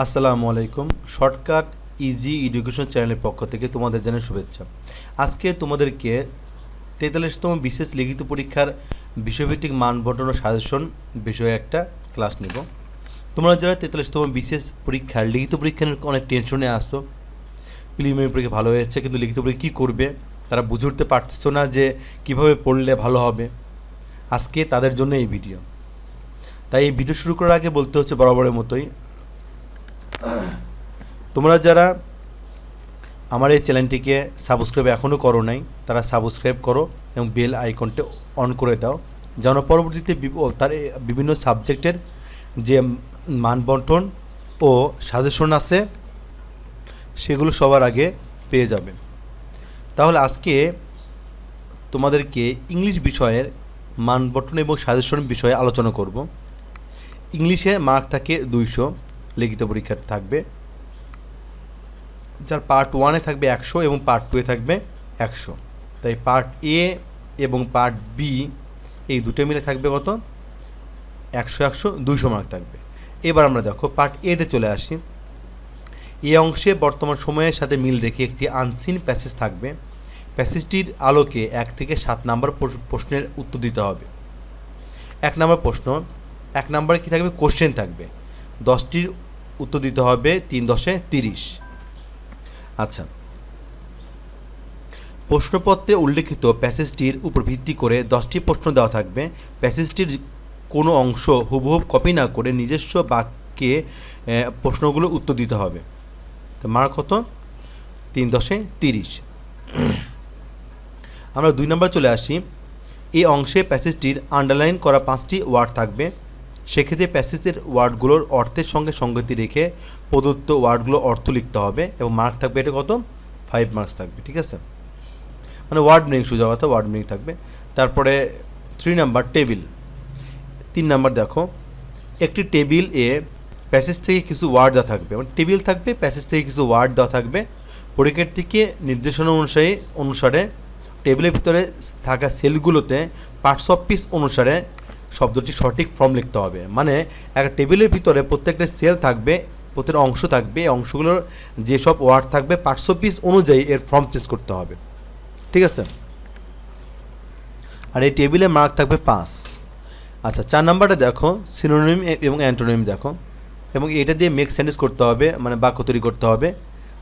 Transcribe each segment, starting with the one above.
আসসালামু আলাইকুম। Shortcut easy education চ্যানেলের পক্ষ থেকে তোমাদের জানাই শুভেচ্ছা। আজকে তোমাদেরকে 43তম বিশেষ লিখিত পরীক্ষার বিষয়ভিত্তিক মান বন্টন ও সাজেশন বিষয়ে একটা ক্লাস নেব। তোমরা যারা 43তম বিশেষ পরীক্ষার লিখিত পরীক্ষা নিয়ে অনেক টেনশনে আসো, প্রিলিমিনারি পরীক্ষা ভালো হয়েছে কিন্তু লিখিত পরীক্ষা কী করবে তারা বুঝে উঠতে পারছো না যে কীভাবে পড়লে ভালো হবে, আজকে তাদের জন্য এই ভিডিও। তাই এই ভিডিও শুরু করার আগে বলতে হচ্ছে বরাবরের মতোই, তোমরা যারা আমার এই চ্যানেলটিকে সাবস্ক্রাইব এখনও করো নাই তারা সাবস্ক্রাইব করো এবং বেল আইকনটি অন করে দাও, যেন পরবর্তীতে তার বিভিন্ন সাবজেক্টের যে মান বন্টন ও সাজেশন আছে সেগুলো সবার আগে পেয়ে যাবে। তাহলে আজকে তোমাদেরকে ইংলিশ বিষয়ের মান বন্টন এবং সাজেশন বিষয়ে আলোচনা করব। ইংলিশে মার্ক থাকে 200, লিখিত পরীক্ষাতে থাকবে, যার পার্ট 1-এ থাকবে 100 এবং পার্ট 2-এ থাকবে 100। তাই পার্ট এ এবং পার্ট বি এই দুটো মিলে থাকবে কত? 100 200 মার্ক থাকবে। এবার আমরা দেখো পার্ট এতে চলে আসি। এই অংশে বর্তমান সময়ের সাথে মিল রেখে একটি আনসিন প্যাসেজ থাকবে। প্যাসেজটির আলোকে 1 থেকে 7 নম্বর প্রশ্নের উত্তর দিতে হবে। 1 নম্বর প্রশ্ন, 1 নম্বরে কী থাকবে? কোশ্চেন থাকবে। 10টির উত্তর দিতে হবে 3 × 30। আচ্ছা, প্রশ্নপত্রে উল্লেখিত প্যাসেজটির উপর ভিত্তি করে 10টি প্রশ্ন দেওয়া থাকবে। প্যাসেজটির কোনো অংশ হুবহু কপি না করে নিজস্ব বাক্যে প্রশ্নগুলো উত্তর দিতে হবে। তো মার্ক কত? 3 × 30। আমরা 2 নম্বর চলে আসি। এই অংশে প্যাসেজটির আন্ডারলাইন করা 5টি ওয়ার্ড থাকবে। সেক্ষেত্রে প্যাসেজের ওয়ার্ডগুলোর অর্থের সঙ্গে সঙ্গতি রেখে প্রদত্ত ওয়ার্ডগুলোর অর্থ লিখতে হবে এবং মার্ক থাকবে এটা কত? 5 মার্কস থাকবে। ঠিক আছে, মানে ওয়ার্ড মিনিং, সোজা কথা ওয়ার্ড মিনিং থাকবে। তারপরে 3 নাম্বার টেবিল। 3 নাম্বার দেখো, একটি টেবিল এ প্যাসেজ থেকে কিছু ওয়ার্ড দেওয়া থাকবে, মানে টেবিল থাকবে, প্যাসেজ থেকে কিছু ওয়ার্ড দেওয়া থাকবে। পরীক্ষার্থীকে নির্দেশনা অনুসারে টেবিলের ভিতরে থাকা সেলগুলোতে পার্টস অফ স্পিচ অনুসারে শব্দটি সঠিক ফর্ম লিখতে হবে। মানে একটা টেবিলের ভিতরে প্রত্যেকটা সেল থাকবে, প্রত্যেকটা অংশ থাকবে, এই অংশগুলোর যেসব ওয়ার্ড থাকবে পার্টস অফ স্পিচ অনুযায়ী এর ফর্ম চেঞ্জ করতে হবে। ঠিক আছে, আর এই টেবিলে মার্ক থাকবে 5। আচ্ছা, 4 নাম্বারটা দেখো, সিনোনিম এবং অ্যান্টোনিম দেখো, এবং এটা দিয়ে মেক সেন্টেন্স করতে হবে, মানে বাক্য তৈরি করতে হবে।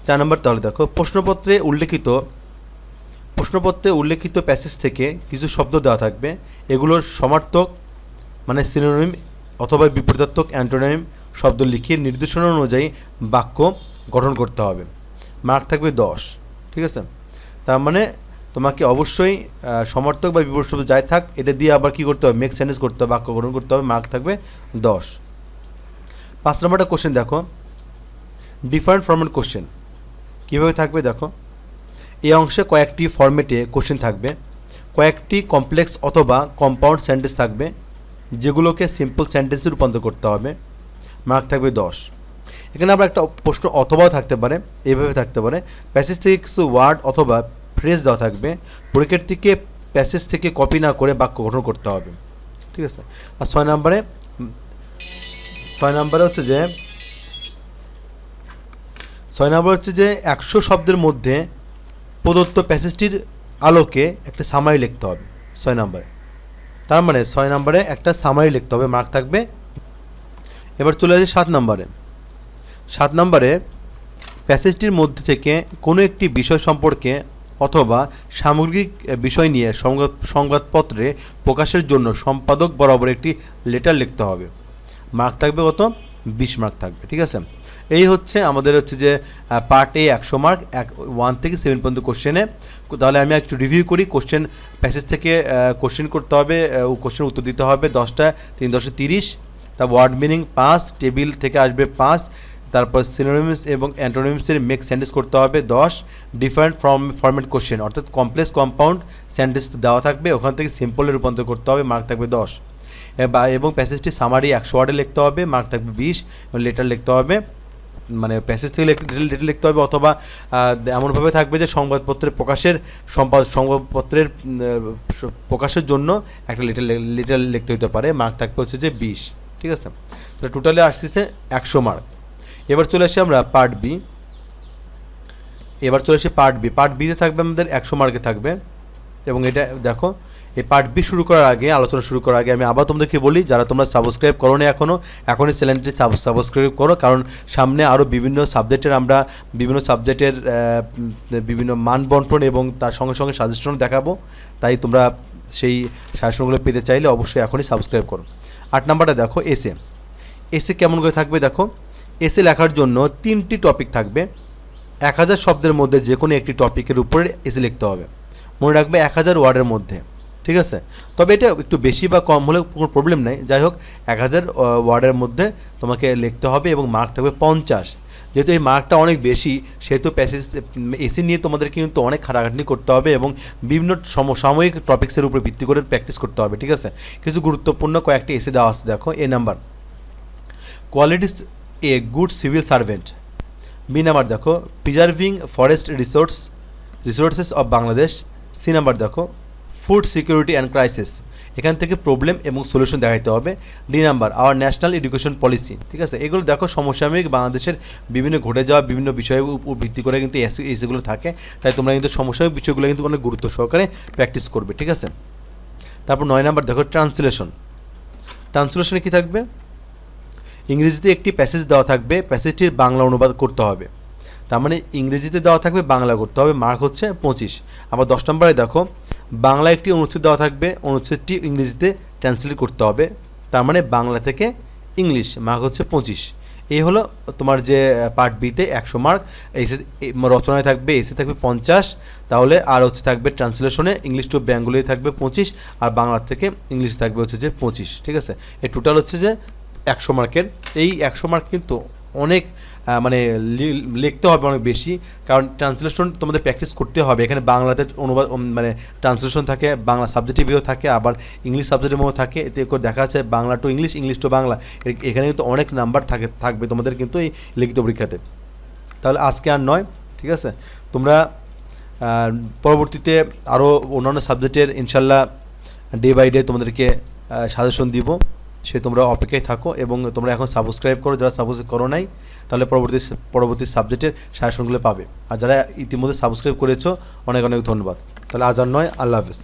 4 নাম্বার তাহলে দেখো, প্রশ্নপত্রে উল্লেখিত প্যাসেজ থেকে কিছু শব্দ দেওয়া থাকবে। এগুলোর সমার্থক মানে সিনোনিম অথবা বিপরীতার্থক অ্যান্টোনিম শব্দ লিখে নির্দেশনা অনুযায়ী বাক্য গঠন করতে হবে। মার্ক থাকবে 10। ঠিক আছে, তার মানে তোমাকে অবশ্যই সমর্থক বা বিপরীত শব্দ যাই থাক এটা দিয়ে আবার কী করতে হবে? মেক সেন্টেন্স করতে হবে, বাক্য গঠন করতে হবে। মার্ক থাকবে 10। 5 নম্বরটা কোশ্চেন দেখো, ডিফারেন্ট ফরম্যাট কোশ্চেন কীভাবে থাকবে দেখো। এই অংশে কয়েকটি ফরম্যাটে কোশ্চেন থাকবে। কয়েকটি কমপ্লেক্স অথবা কম্পাউন্ড সেন্টেন্স থাকবে যেগুলোকে সিম্পল সেন্টেন্সে রূপান্তর করতে হবে। মার্ক থাকবে 10। এখানে আবার একটা প্রশ্ন অথবাও থাকতে পারে, এইভাবে থাকতে পারে, প্যাসেজ থেকে কিছু ওয়ার্ড অথবা ফ্রেজ দেওয়া থাকবে। পরীক্ষার্থীকে প্যাসেজ থেকে কপি না করে বাক্য গঠন করতে হবে। ঠিক আছে, আর 6 নাম্বারে হচ্ছে যে 100 শব্দের মধ্যে প্রদত্ত প্যাসেজটির আলোকে একটা সামারি লিখতে হবে 6 নাম্বারে। তার মানে 6 নাম্বারে একটা সামারি লিখতে হবে, মার্ক থাকবে। এবার চলে আসি 7 নাম্বারে। 7 নাম্বারে প্যাসেজটির মধ্যে থেকে কোনো একটি বিষয় সম্পর্কে অথবা সামগ্রিক বিষয় নিয়ে সংবাদপত্রে প্রকাশের জন্য সম্পাদক বরাবর একটি লেটার লিখতে হবে। মার্ক থাকবে কত? 20 মার্ক থাকবে। ঠিক আছে, এই হচ্ছে আমাদের যে পার্ট এ 100 মার্ক 1 থেকে 7 পর্যন্ত কোশ্চেনে। তাহলে আমি একটু রিভিউ করি। কোশ্চেন প্যাসেজ থেকে কোশ্চেন করতে হবে, কোশ্চেন উত্তর দিতে হবে 10টা, 3 × 30। তারপর ওয়ার্ড মিনিং 5, টেবিল থেকে আসবে 5, তারপর সিনোনিমস এবং অ্যান্টোনিমসের মেক সেন্টেন্স করতে হবে 10। ডিফারেন্ট ফরম্যাট কোশ্চেন অর্থাৎ কমপ্লেক্স কম্পাউন্ড সেন্টেন্স দেওয়া থাকবে, ওখান থেকে সিম্পলে রূপান্তর করতে হবে, মার্ক থাকবে 10। এবং প্যাসেজটি সামারি 100 ওয়ার্ডে লিখতে হবে, মার্ক থাকবে 20। এবং লেটার লিখতে হবে, মানে প্যাসেজ থেকে লেটার লিখতে হবে, অথবা এমনভাবে থাকবে যে সংবাদপত্রের প্রকাশের জন্য একটা লেটার লিখতে হতে পারে। মার্ক থাকবে হচ্ছে যে 20। ঠিক আছে, তো টোটালে আসছে 100 মার্ক। এবার চলে আসি আমরা পার্ট বি। এবার চলে আসি পার্ট বি। পার্ট বিতে থাকবে আমাদের 100 মার্কে থাকবে। এবং এটা দেখো, এই পার্ট বি শুরু করার আগে, আলোচনা শুরু করার আগে আমি আবার তোমাদেরকে বলি, যারা তোমরা সাবস্ক্রাইব করো না এখনই চ্যানেলটি সাবস্ক্রাইব করো, কারণ সামনে আরও বিভিন্ন সাবজেক্টের বিভিন্ন মান বন্টন এবং তার সঙ্গে সঙ্গে সাজেশন দেখাবো। তাই তোমরা সেই সাজেশনগুলো পেতে চাইলে অবশ্যই এখনই সাবস্ক্রাইব করো। 8 নাম্বারটা দেখো, এসে কেমন করে থাকবে দেখো। এসে লেখার জন্য 3টি টপিক থাকবে। 1000 শব্দের মধ্যে যে কোনো একটি টপিকের উপরে এসে লিখতে হবে। মনে রাখবে 1000 ওয়ার্ডের মধ্যে, ঠিক আছে। তবে এটা একটু বেশি বা কম হলে কোনো প্রবলেম নেই। যাই হোক, 1000 ওয়ার্ডের মধ্যে তোমাকে লিখতে হবে এবং মার্ক থাকবে 50। যেহেতু এই মার্কটা অনেক বেশি, সেহেতু প্যাসেজ এসে নিয়ে তোমাদের কিন্তু অনেক খাটাখাটনি করতে হবে এবং বিভিন্ন সমসাময়িক টপিক্সের উপর ভিত্তি করে প্র্যাকটিস করতে হবে, ঠিক আছে। কিছু গুরুত্বপূর্ণ কয়েকটি এসে দেওয়া আছে দেখো। A number, qualities a good civil servant. B number দেখো, preserving forest resources of Bangladesh. C number দেখো, ফুড সিকিউরিটি অ্যান্ড ক্রাইসিস। এখান থেকে প্রবলেম এবং সলিউশন দেখাইতে হবে। D number, our national education policy, ঠিক আছে। এগুলো দেখো সমসাময়িক বাংলাদেশের বিভিন্ন ঘটে যাওয়া বিভিন্ন বিষয়ের উপর ভিত্তি করে কিন্তু এসিগুলো থাকে। তাই তোমরা কিন্তু সমসাময়িক বিষয়গুলো কিন্তু অনেক গুরুত্ব সহকারে প্র্যাকটিস করবে, ঠিক আছে। তারপর 9 নাম্বার দেখো, ট্রান্সলেশনে কী থাকবে? ইংরেজিতে একটি প্যাসেজ দেওয়া থাকবে, প্যাসেজটির বাংলা অনুবাদ করতে হবে। তার মানে ইংরেজিতে দেওয়া থাকবে, বাংলা করতে হবে, মার্ক হচ্ছে 25। আবার 10 নম্বরে দেখো, বাংলা একটি অনুচ্ছেদ দেওয়া থাকবে, অনুচ্ছেদটি ইংরেজিতে ট্রান্সলেট করতে হবে। তার মানে বাংলা থেকে ইংলিশ, মার্ক হচ্ছে 25। এই হলো তোমার যে পার্ট বিতে 100 মার্ক। এসে রচনায় থাকবে, এসে থাকবে 50, তাহলে আর হচ্ছে থাকবে ট্রান্সলেশনে ইংলিশ টু বেঙ্গলি থাকবে 25, আর বাংলা থেকে ইংলিশ থাকবে হচ্ছে যে 25, ঠিক আছে। এই টোটাল হচ্ছে যে 100 মার্কের। এই 100 মার্ক কিন্তু অনেক মানে লিখতে হবে অনেক বেশি, কারণ ট্রান্সলেশন তোমাদের প্র্যাকটিস করতে হবে। এখানে বাংলাতে অনুবাদ মানে ট্রান্সলেশন থাকে, বাংলা সাবজেক্টিভও থাকে, আবার ইংলিশ সাবজেক্টের মধ্যে থাকে। এতে করে দেখা যাচ্ছে Bangla to English, English to Bangla, এখানে কিন্তু অনেক নাম্বার থাকবে তোমাদের কিন্তু এই লিখিত পরীক্ষাতে। তাহলে আজকে আর নয়, ঠিক আছে। তোমরা পরবর্তীতে আরও অন্যান্য সাবজেক্টের ইনশাল্লাহ ডে বাই ডে তোমাদেরকে সাজেশন দিব, সে তোমরা অপেক্ষায় থাকো এবং তোমরা এখন সাবস্ক্রাইব করো। যারা সাবস্ক্রাইব করো নাই, তাহলে পরবর্তী সাবজেক্টের সাজেশনগুলো পাবে। আর যারা ইতিমধ্যে সাবস্ক্রাইব করেছো, অনেক অনেক ধন্যবাদ। তাহলে আজ আর নয়, আল্লাহ হাফেজ।